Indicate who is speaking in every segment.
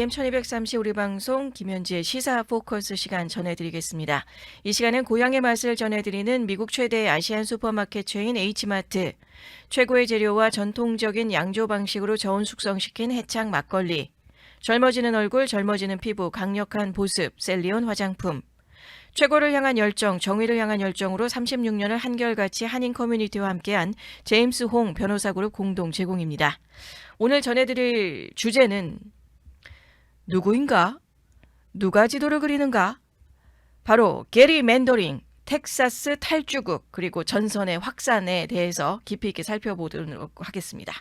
Speaker 1: AM 1230 우리 방송 김현지의 시사 포커스 시간 전해드리겠습니다. 이 시간은 고향의 맛을 전해드리는 미국 최대 아시안 슈퍼마켓 체인 H마트, 최고의 재료와 전통적인 양조 방식으로 저온 숙성시킨 해창 막걸리, 젊어지는 얼굴, 젊어지는 피부, 강력한 보습, 셀리온 화장품, 최고를 향한 열정, 정의를 향한 열정으로 36년을 한결같이 한인 커뮤니티와 함께한 제임스 홍 변호사 그룹 공동 제공입니다. 오늘 전해드릴 주제는 누구인가? 누가 지도를 그리는가? 바로 게리 맨더링, 텍사스 탈주국, 그리고 전선의 확산에 대해서 깊이 있게 살펴보도록 하겠습니다.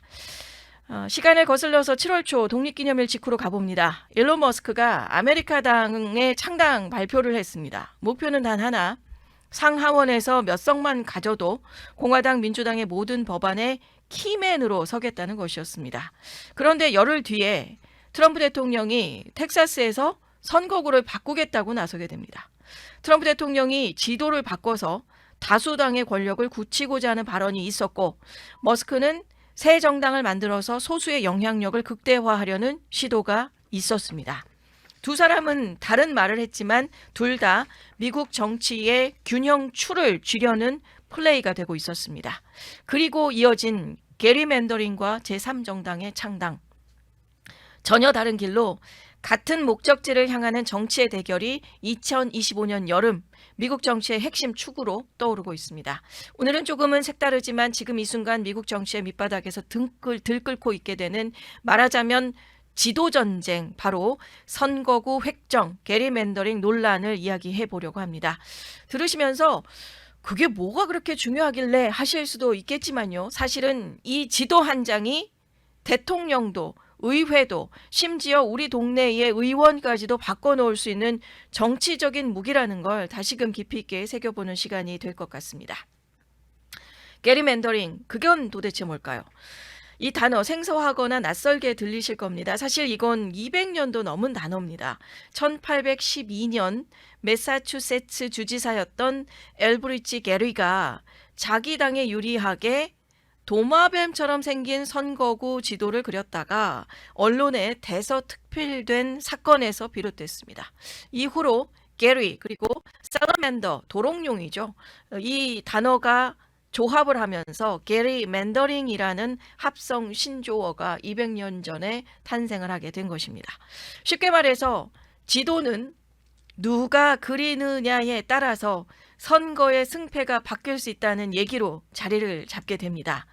Speaker 1: 시간을 거슬러서 7월 초 독립기념일 직후로 가봅니다. 일론 머스크가 아메리카당의 창당 발표를 했습니다. 목표는 단 하나, 상하원에서 몇 석만 가져도 공화당 민주당의 모든 법안에 키맨으로 서겠다는 것이었습니다. 그런데 열흘 뒤에 트럼프 대통령이 텍사스에서 선거구를 바꾸겠다고 나서게 됩니다. 트럼프 대통령이 지도를 바꿔서 다수당의 권력을 굳히고자 하는 발언이 있었고, 머스크는 새 정당을 만들어서 소수의 영향력을 극대화하려는 시도가 있었습니다. 두 사람은 다른 말을 했지만 둘 다 미국 정치의 균형추를 쥐려는 플레이가 되고 있었습니다. 그리고 이어진 게리 맨더링과 제3정당의 창당. 전혀 다른 길로 같은 목적지를 향하는 정치의 대결이 2025년 여름 미국 정치의 핵심 축으로 떠오르고 있습니다. 오늘은 조금은 색다르지만 지금 이 순간 미국 정치의 밑바닥에서 들끓고 있게 되는, 말하자면 지도전쟁, 바로 선거구 획정, 게리 맨더링 논란을 이야기해 보려고 합니다. 들으시면서 그게 뭐가 그렇게 중요하길래 하실 수도 있겠지만요. 사실은 이 지도 한 장이 대통령도 의회도 심지어 우리 동네의 의원까지도 바꿔놓을 수 있는 정치적인 무기라는 걸 다시금 깊이 있게 새겨보는 시간이 될 것 같습니다. 게리 맨더링, 그건 도대체 뭘까요? 이 단어 생소하거나 낯설게 들리실 겁니다. 사실 이건 200년도 넘은 단어입니다. 1812년 매사추세츠 주지사였던 엘브리지 게리가 자기 당에 유리하게 도마뱀처럼 생긴 선거구 지도를 그렸다가 언론에 대서특필된 사건에서 비롯됐습니다. 이후로 게리, 그리고 살라맨더, 도롱뇽이죠. 이 단어가 조합을 하면서 게리 맨더링이라는 합성 신조어가 200년 전에 탄생을 하게 된 것입니다. 쉽게 말해서 지도는 누가 그리느냐에 따라서 선거의 승패가 바뀔 수 있다는 얘기로 자리를 잡게 됩니다.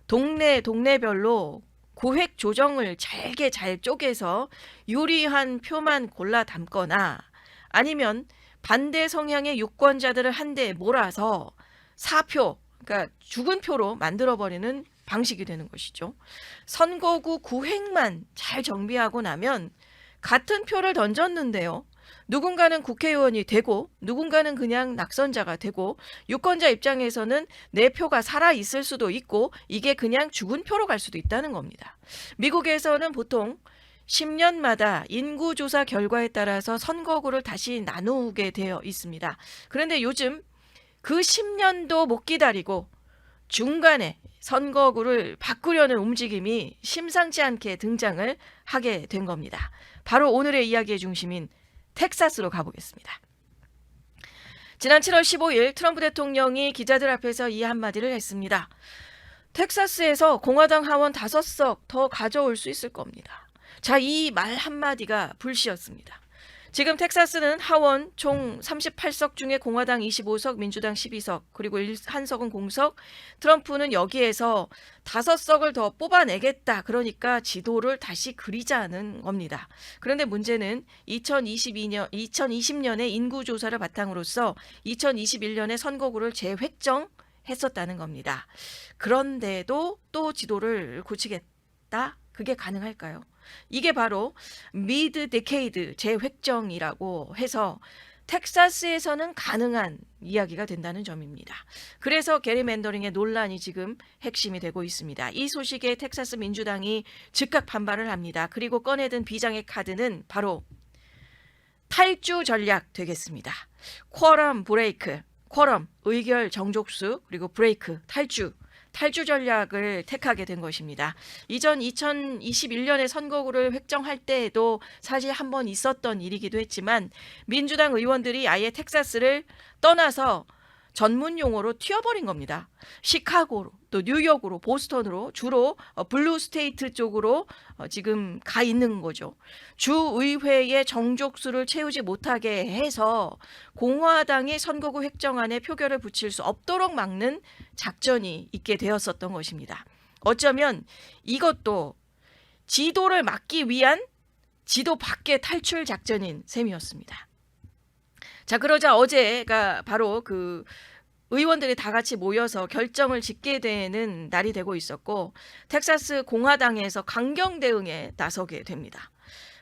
Speaker 1: 동네별로 구획 조정을 잘게 잘 쪼개서 유리한 표만 골라 담거나, 아니면 반대 성향의 유권자들을 한데 몰아서 사표, 그러니까 죽은 표로 만들어버리는 방식이 되는 것이죠. 선거구 구획만 잘 정비하고 나면 같은 표를 던졌는데요, 누군가는 국회의원이 되고 누군가는 그냥 낙선자가 되고, 유권자 입장에서는 내 표가 살아있을 수도 있고 이게 그냥 죽은 표로 갈 수도 있다는 겁니다. 미국에서는 보통 10년마다 인구조사 결과에 따라서 선거구를 다시 나누게 되어 있습니다. 그런데 요즘 그 10년도 못 기다리고 중간에 선거구를 바꾸려는 움직임이 심상치 않게 등장을 하게 된 겁니다. 바로 오늘의 이야기의 중심인 텍사스로 가보겠습니다. 지난 7월 15일 트럼프 대통령이 기자들 앞에서 이 한마디를 했습니다. 텍사스에서 공화당 하원 5석 더 가져올 수 있을 겁니다. 자, 이 말 한마디가 불씨였습니다. 지금 텍사스는 하원 총 38석 중에 공화당 25석, 민주당 12석, 그리고 한 석은 공석, 트럼프는 여기에서 5석을 더 뽑아내겠다. 그러니까 지도를 다시 그리자는 겁니다. 그런데 문제는 2020년의 인구조사를 바탕으로서 2021년에 선거구를 재획정했었다는 겁니다. 그런데도 또 지도를 고치겠다? 그게 가능할까요? 이게 바로 미드 데케이드 재획정이라고 해서 텍사스에서는 가능한 이야기가 된다는 점입니다. 그래서 게리 맨더링의 논란이 지금 핵심이 되고 있습니다. 이 소식에 텍사스 민주당이 즉각 반발을 합니다. 그리고 꺼내든 비장의 카드는 바로 탈주 전략 되겠습니다. 쿼럼 브레이크, 쿼럼 의결 정족수, 그리고 브레이크 탈주. 탈주 전략을 택하게 된 것입니다. 이전 2021년에 선거구를 획정할 때에도 사실 한 번 있었던 일이기도 했지만 민주당 의원들이 아예 텍사스를 떠나서 전문 용어로 튀어버린 겁니다. 시카고로 또 뉴욕으로 보스턴으로 주로 블루 스테이트 쪽으로 지금 가 있는 거죠. 주의회의 정족수를 채우지 못하게 해서 공화당이 선거구 획정안에 표결을 붙일 수 없도록 막는 작전이 있게 되었었던 것입니다. 어쩌면 이것도 지도를 막기 위한 지도 밖의 탈출 작전인 셈이었습니다. 자, 그러자 어제가 바로 그 의원들이 다 같이 모여서 결정을 짓게 되는 날이 되고 있었고 텍사스 공화당에서 강경 대응에 나서게 됩니다.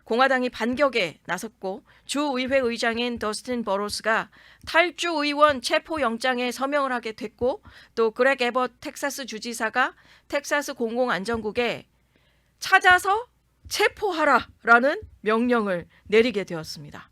Speaker 1: 공화당이 반격에 나섰고 주의회 의장인 더스틴 버로스가 탈주 의원 체포영장에 서명을 하게 됐고 또 그렉 에벗 텍사스 주지사가 텍사스 공공안전국에 찾아서 체포하라라는 명령을 내리게 되었습니다.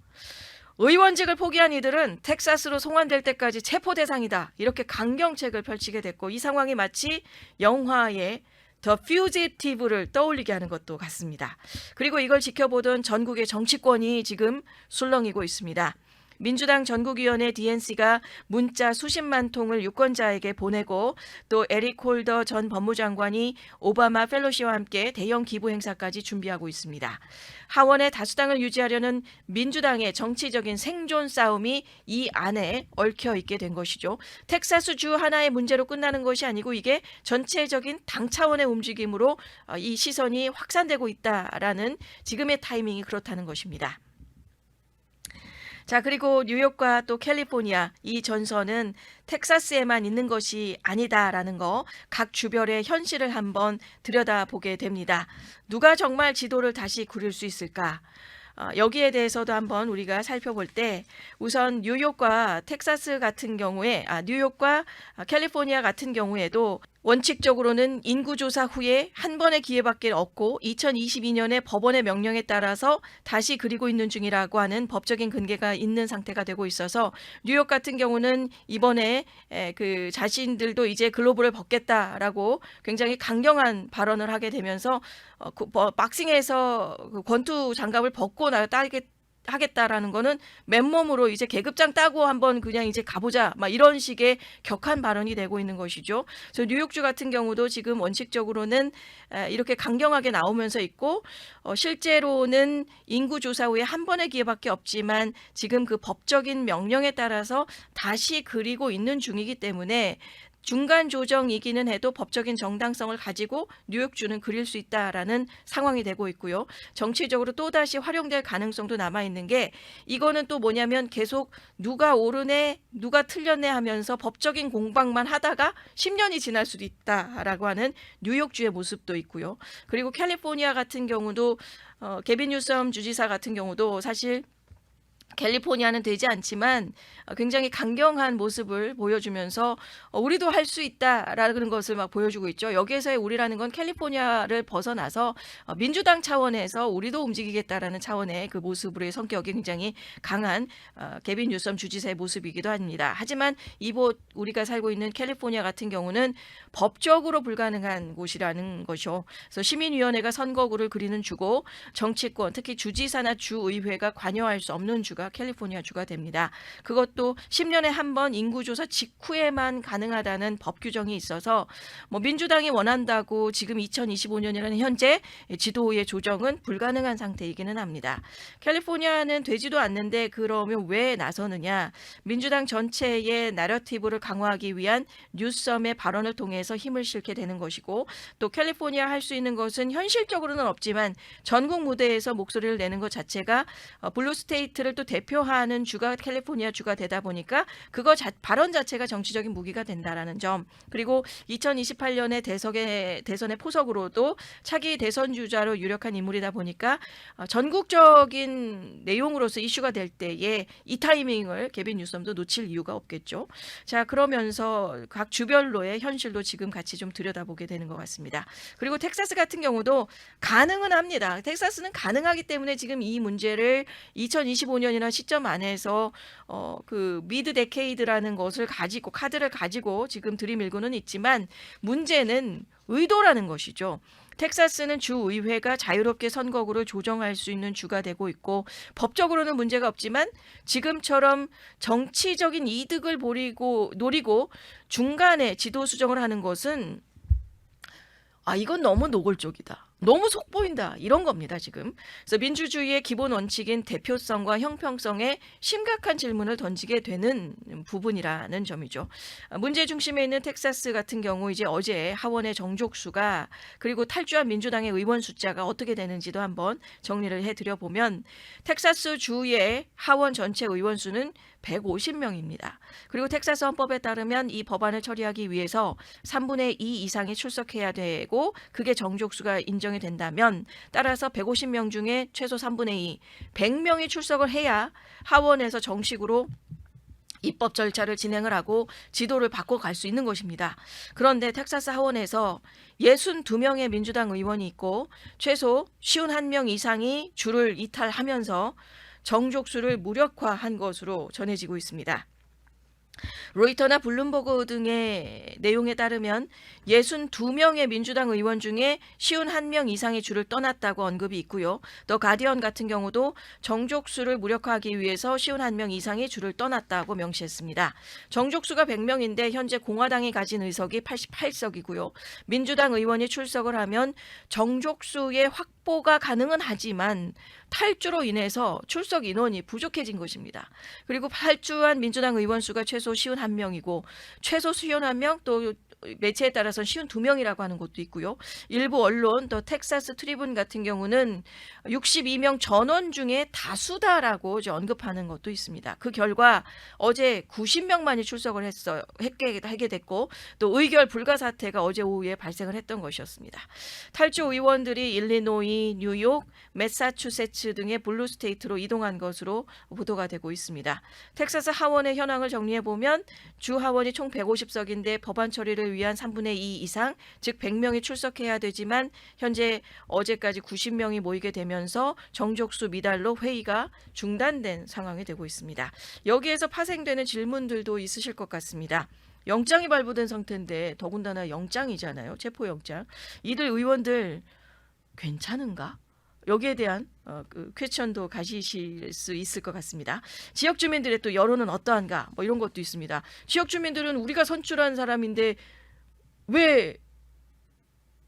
Speaker 1: 의원직을 포기한 이들은 텍사스로 송환될 때까지 체포 대상이다. 이렇게 강경책을 펼치게 됐고 이 상황이 마치 영화의 더 퓨지티브를 떠올리게 하는 것도 같습니다. 그리고 이걸 지켜보던 전국의 정치권이 지금 술렁이고 있습니다. 민주당 전국위원회 DNC가 문자 수십만 통을 유권자에게 보내고 또 에릭 홀더 전 법무장관이 오바마 펠로시와 함께 대형 기부 행사까지 준비하고 있습니다. 하원의 다수당을 유지하려는 민주당의 정치적인 생존 싸움이 이 안에 얽혀 있게 된 것이죠. 텍사스 주 하나의 문제로 끝나는 것이 아니고 이게 전체적인 당 차원의 움직임으로 이 시선이 확산되고 있다라는 지금의 타이밍이 그렇다는 것입니다. 자, 그리고 뉴욕과 또 캘리포니아 이 전선은 텍사스에만 있는 것이 아니다라는 거 각 주별의 현실을 한번 들여다보게 됩니다. 누가 정말 지도를 다시 그릴 수 있을까? 여기에 대해서도 한번 우리가 살펴볼 때 우선 뉴욕과 텍사스 같은 경우에 뉴욕과 캘리포니아 같은 경우에도 원칙적으로는 인구조사 후에 한 번의 기회밖에 없고 2022년에 법원의 명령에 따라서 다시 그리고 있는 중이라고 하는 법적인 근거가 있는 상태가 되고 있어서 뉴욕 같은 경우는 이번에 그 자신들도 이제 글로브를 벗겠다라고 굉장히 강경한 발언을 하게 되면서 박싱에서 권투 장갑을 벗고 하겠다라는 거는 맨몸으로 이제 계급장 따고 한번 그냥 이제 가보자 막 이런 식의 격한 발언이 되고 있는 것이죠. 그래서 뉴욕주 같은 경우도 지금 원칙적으로는 이렇게 강경하게 나오면서 있고 실제로는 인구조사 후에 한 번의 기회밖에 없지만 지금 그 법적인 명령에 따라서 다시 그리고 있는 중이기 때문에 중간 조정이기는 해도 법적인 정당성을 가지고 뉴욕주는 그릴 수 있다라는 상황이 되고 있고요. 정치적으로 또다시 활용될 가능성도 남아있는 게 이거는 또 뭐냐면 계속 누가 옳으네 누가 틀렸네 하면서 법적인 공방만 하다가 10년이 지날 수도 있다라고 하는 뉴욕주의 모습도 있고요. 그리고 캘리포니아 같은 경우도 게빈 뉴섬 주지사 같은 경우도 사실 캘리포니아는 되지 않지만 굉장히 강경한 모습을 보여주면서 우리도 할 수 있다라는 것을 막 보여주고 있죠. 여기에서의 우리라는 건 캘리포니아를 벗어나서 민주당 차원에서 우리도 움직이겠다라는 차원의 그 모습으로의 성격이 굉장히 강한 게빈 뉴섬 주지사의 모습이기도 합니다. 하지만 이곳 우리가 살고 있는 캘리포니아 같은 경우는 법적으로 불가능한 곳이라는 것이죠. 그래서 시민위원회가 선거구를 그리는 주고 정치권 특히 주지사나 주의회가 관여할 수 없는 주가 캘리포니아 주가 됩니다. 그것도 10년에 한 번 인구조사 직후에만 가능하다는 법 규정이 있어서 민주당이 원한다고 지금 2025년이라는 현재 지도의 조정은 불가능한 상태이기는 합니다. 캘리포니아는 되지도 않는데 그러면 왜 나서느냐? 민주당 전체의 나러티브를 강화하기 위한 뉴섬의 발언을 통해서 힘을 실게 되는 것이고 또 캘리포니아 할 수 있는 것은 현실적으로는 없지만 전국 무대에서 목소리를 내는 것 자체가 블루 스테이트를 또 대표하는 주가 캘리포니아 주가 되다 보니까 그거 발언 자체가 정치적인 무기가 된다라는 점. 그리고 2028년의 대선의 포석으로도 차기 대선 주자로 유력한 인물이다 보니까 전국적인 내용으로서 이슈가 될 때에 이 타이밍을 게빈 뉴섬도 놓칠 이유가 없겠죠. 자, 그러면서 각 주별로의 현실도 지금 같이 좀 들여다보게 되는 것 같습니다. 그리고 텍사스 같은 경우도 가능은 합니다. 텍사스는 가능하기 때문에 지금 이 문제를 2025년 5년이나 시점 안에서 그 미드 데케이드라는 것을 가지고 카드를 가지고 지금 들이밀고는 있지만 문제는 의도라는 것이죠. 텍사스는 주의회가 자유롭게 선거구를 조정할 수 있는 주가 되고 있고 법적으로는 문제가 없지만 지금처럼 정치적인 이득을 노리고 중간에 지도 수정을 하는 것은 이건 너무 노골적이다. 너무 속보인다. 이런 겁니다, 지금. 그래서 민주주의의 기본 원칙인 대표성과 형평성에 심각한 질문을 던지게 되는 부분이라는 점이죠. 문제 중심에 있는 텍사스 같은 경우 이제 어제 하원의 정족수가 그리고 탈주한 민주당의 의원 숫자가 어떻게 되는지도 한번 정리를 해드려 보면 텍사스 주의 하원 전체 의원 수는 150명입니다. 그리고 텍사스 헌법에 따르면 이 법안을 처리하기 위해서 3분의 2 이상이 출석해야 되고 그게 정족수가 인정이 된다면 따라서 150명 중에 최소 3분의 2, 100명이 출석을 해야 하원에서 정식으로 입법 절차를 진행을 하고 지도를 바꿔갈 수 있는 것입니다. 그런데 텍사스 하원에서 62명의 민주당 의원이 있고 최소 51명 이상이 줄을 이탈하면서 정족수를 무력화한 것으로 전해지고 있습니다. 로이터나 블룸버그 등의 내용에 따르면 62명의 민주당 의원 중에 51명 이상의 줄을 떠났다고 언급이 있고요. 더 가디언 같은 경우도 정족수를 무력화하기 위해서 51명 이상의 줄을 떠났다고 명시했습니다. 정족수가 100명인데 현재 공화당이 가진 의석이 88석이고요. 민주당 의원이 출석을 하면 정족수의 확보가 가능은 하지만 탈주로 인해서 출석 인원이 부족해진 것입니다. 그리고 탈주한 민주당 의원 수가 최소 51명이고 최소 51명 또 매체에 따라서는 52명이라고 하는 것도 있고요. 일부 언론 더 텍사스 트리븐 같은 경우는 62명 전원 중에 다수다라고 언급하는 것도 있습니다. 그 결과 어제 90명만이 출석을 하게 됐고 또 의결 불가 사태가 어제 오후에 발생을 했던 것이었습니다. 탈주 의원들이 일리노이, 뉴욕, 매사추세츠 등의 블루 스테이트로 이동한 것으로 보도가 되고 있습니다. 텍사스 하원의 현황을 정리해 보면 주 하원이 총 150석인데 법안 처리를 위한 3분의 2 이상, 즉 100명이 출석해야 되지만 현재 어제까지 90명이 모이게 되면서 정족수 미달로 회의가 중단된 상황이 되고 있습니다. 여기에서 파생되는 질문들도 있으실 것 같습니다. 영장이 발부된 상태인데 더군다나 영장이잖아요. 체포영장. 이들 의원들 괜찮은가? 여기에 대한 그 퀘스천도 가지실 수 있을 것 같습니다. 지역 주민들의 또 여론은 어떠한가? 뭐 이런 것도 있습니다. 지역 주민들은 우리가 선출한 사람인데 왜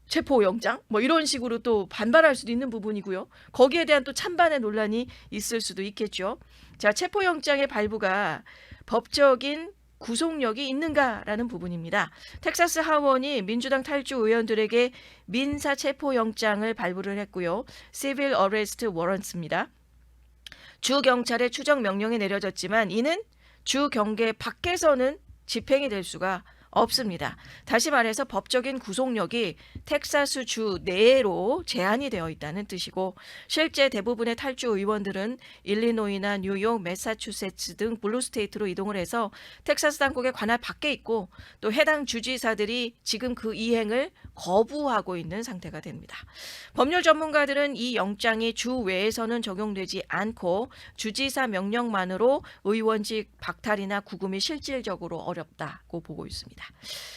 Speaker 1: 체포영장? 뭐 이런 식으로 또 반발할 수도 있는 부분이고요. 거기에 대한 또 찬반의 논란이 있을 수도 있겠죠. 자, 체포영장의 발부가 법적인 구속력이 있는가라는 부분입니다. 텍사스 하원이 민주당 탈주 의원들에게 민사 체포영장을 발부를 했고요. Civil Arrest Warrants입니다. 주 경찰의 추적 명령이 내려졌지만 이는 주 경계 밖에서는 집행이 될 수가 없습니다. 다시 말해서 법적인 구속력이 텍사스 주 내로 제한이 되어 있다는 뜻이고 실제 대부분의 탈주 의원들은 일리노이나 뉴욕, 매사추세츠 등 블루 스테이트로 이동을 해서 텍사스 당국의 관할 밖에 있고 또 해당 주지사들이 지금 그 이행을 거부하고 있는 상태가 됩니다. 법률 전문가들은 이 영장이 주 외에서는 적용되지 않고 주지사 명령만으로 의원직 박탈이나 구금이 실질적으로 어렵다고 보고 있습니다.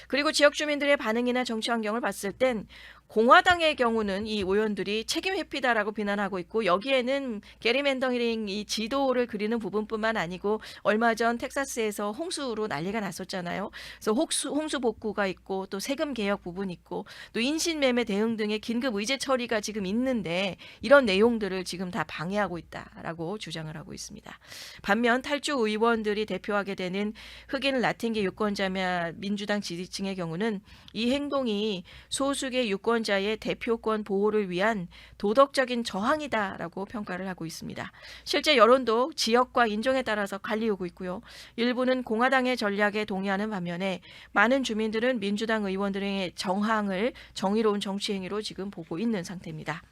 Speaker 1: 그리고 지역 주민들의 반응이나 정치 환경을 봤을 땐 공화당의 경우는 이 의원들이 책임 회피다라고 비난하고 있고 여기에는 게리맨더링 이 지도를 그리는 부분뿐만 아니고 얼마 전 텍사스에서 홍수로 난리가 났었잖아요. 그래서 홍수 복구가 있고 또 세금 개혁 부분 있고 또 인신매매 대응 등의 긴급 의제 처리가 지금 있는데 이런 내용들을 지금 다 방해하고 있다라고 주장을 하고 있습니다. 반면 탈주 의원들이 대표하게 되는 흑인 라틴계 유권자며 민주당 지지층의 경우는 이 행동이 소수의 유권자의 대표권 보호를 위한 도덕적인 저항이다라고 평가를 하고 있습니다. 실제 여론도 지역과 인종에 따라서 갈리오고 있고요. 일부는 공화당의 전략에 동의하는 반면에 많은 주민들은 민주당 의원들의 정항을 정의로운 정치 행위로 지금 보고 있는 상태입니다.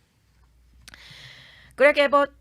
Speaker 1: 그렉 에벗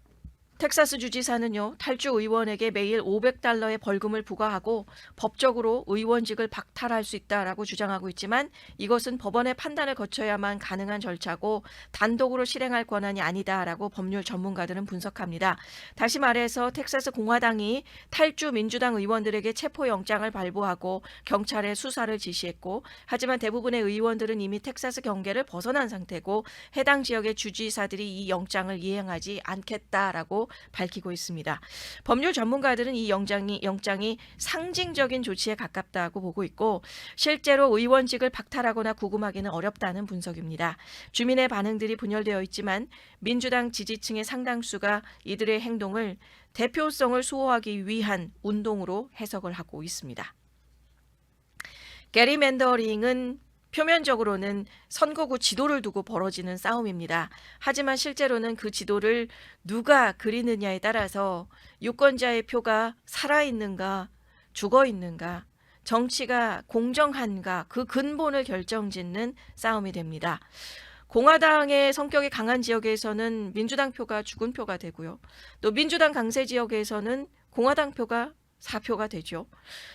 Speaker 1: 텍사스 주지사는요, 탈주 의원에게 매일 $500의 벌금을 부과하고 법적으로 의원직을 박탈할 수 있다라고 주장하고 있지만 이것은 법원의 판단을 거쳐야만 가능한 절차고 단독으로 실행할 권한이 아니다라고 법률 전문가들은 분석합니다. 다시 말해서 텍사스 공화당이 탈주 민주당 의원들에게 체포영장을 발부하고 경찰에 수사를 지시했고, 하지만 대부분의 의원들은 이미 텍사스 경계를 벗어난 상태고 해당 지역의 주지사들이 이 영장을 이행하지 않겠다라고 밝히고 있습니다. 법률 전문가들은 이 영장이 상징적인 조치에 가깝다고 보고 있고 실제로 의원직을 박탈하거나 구금하기는 어렵다는 분석입니다. 주민의 반응들이 분열되어 있지만 민주당 지지층의 상당수가 이들의 행동을 대표성을 수호하기 위한 운동으로 해석을 하고 있습니다. 게리맨더링은 표면적으로는 선거구 지도를 두고 벌어지는 싸움입니다. 하지만 실제로는 그 지도를 누가 그리느냐에 따라서 유권자의 표가 살아있는가, 죽어있는가, 정치가 공정한가, 그 근본을 결정짓는 싸움이 됩니다. 공화당의 성격이 강한 지역에서는 민주당 표가 죽은 표가 되고요. 또 민주당 강세 지역에서는 공화당 표가 사표가 되죠.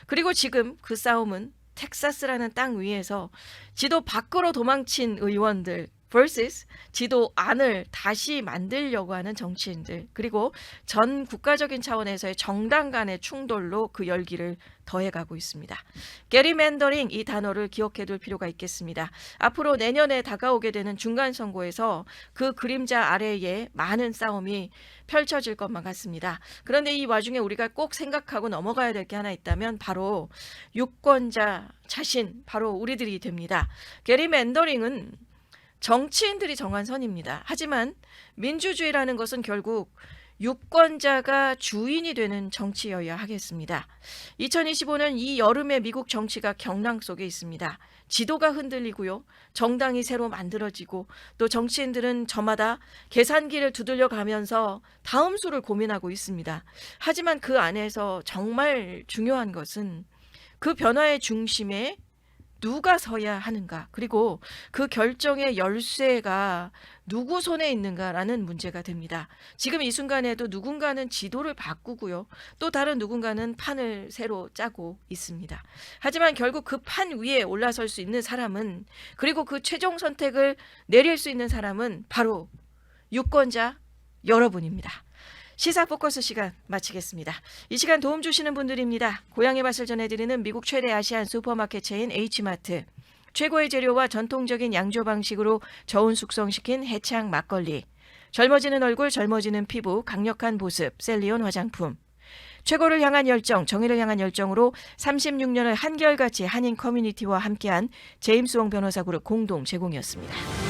Speaker 1: 그리고 지금 그 싸움은 텍사스라는 땅 위에서 지도 밖으로 도망친 의원들 vs 지도 안을 다시 만들려고 하는 정치인들, 그리고 전 국가적인 차원에서의 정당 간의 충돌로 그 열기를 더해가고 있습니다. 게리맨더링, 이 단어를 기억해둘 필요가 있겠습니다. 앞으로 내년에 다가오게 되는 중간선거에서 그 그림자 아래에 많은 싸움이 펼쳐질 것만 같습니다. 그런데 이 와중에 우리가 꼭 생각하고 넘어가야 될 게 하나 있다면 바로 유권자 자신, 바로 우리들이 됩니다. 게리맨더링은 정치인들이 정한 선입니다. 하지만 민주주의라는 것은 결국 유권자가 주인이 되는 정치여야 하겠습니다. 2025년 이 여름의 미국 정치가 경랑 속에 있습니다. 지도가 흔들리고요. 정당이 새로 만들어지고 또 정치인들은 저마다 계산기를 두들려 가면서 다음 수를 고민하고 있습니다. 하지만 그 안에서 정말 중요한 것은 그 변화의 중심에 누가 서야 하는가, 그리고 그 결정의 열쇠가 누구 손에 있는가라는 문제가 됩니다. 지금 이 순간에도 누군가는 지도를 바꾸고요. 또 다른 누군가는 판을 새로 짜고 있습니다. 하지만 결국 그 판 위에 올라설 수 있는 사람은, 그리고 그 최종 선택을 내릴 수 있는 사람은 바로 유권자 여러분입니다. 시사 포커스 시간 마치겠습니다. 이 시간 도움 주시는 분들입니다. 고향의 맛을 전해드리는 미국 최대 아시안 슈퍼마켓 체인 H마트, 최고의 재료와 전통적인 양조 방식으로 저온 숙성시킨 해창 막걸리, 젊어지는 얼굴 젊어지는 피부 강력한 보습 셀리온 화장품, 최고를 향한 열정 정의를 향한 열정으로 36년을 한결같이 한인 커뮤니티와 함께한 제임스 웡 변호사 그룹 공동 제공이었습니다.